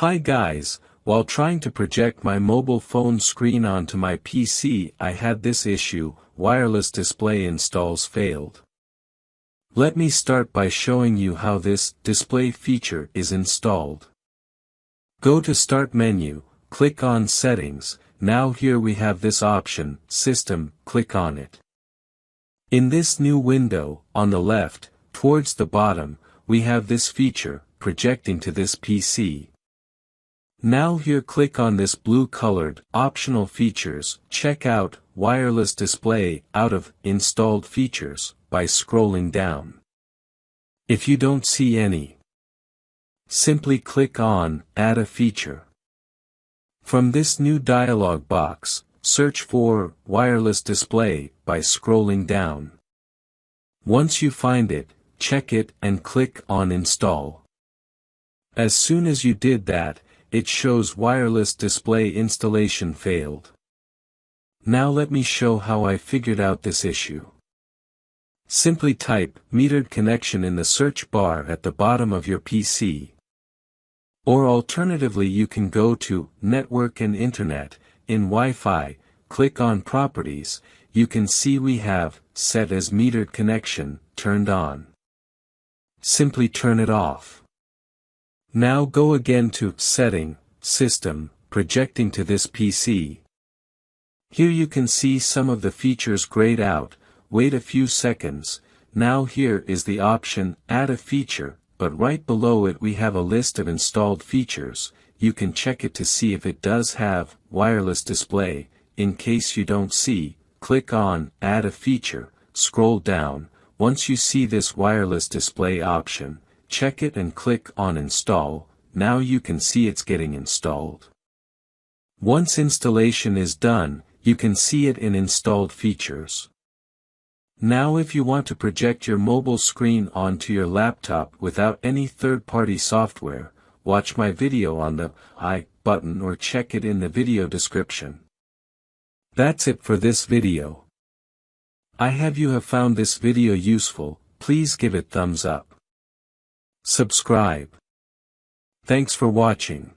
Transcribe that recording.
Hi guys, while trying to project my mobile phone screen onto my PC, I had this issue: wireless display installs failed. Let me start by showing you how this display feature is installed. Go to Start menu, click on Settings. Now here we have this option, System, click on it. In this new window, on the left, towards the bottom, we have this feature, projecting to this PC. Now here click on this blue-colored, optional features, check out, wireless display, out of, installed features, by scrolling down. If you don't see any, simply click on, add a feature. From this new dialog box, search for, wireless display, by scrolling down. Once you find it, check it and click on install. As soon as you did that, it shows wireless display installation failed. Now let me show how I figured out this issue. Simply type metered connection in the search bar at the bottom of your PC. Or alternatively you can go to Network and Internet, in Wi-Fi, click on Properties, you can see we have set as metered connection turned on. Simply turn it off. Now go again to Setting, System, projecting to this PC. Here you can see some of the features grayed out. Wait a few seconds. Now here is the option, Add a feature, but right below it we have a list of installed features. You can check it to see if it does have wireless display. In case you don't see, click on Add a feature, scroll down. Once you see this wireless display option, check it and click on Install. Now you can see it's getting installed. Once installation is done, you can see it in installed features. Now if you want to project your mobile screen onto your laptop without any third-party software, watch my video on the I button or check it in the video description. That's it for this video. I hope you have found this video useful. Please give it thumbs up. Subscribe. Thanks for watching.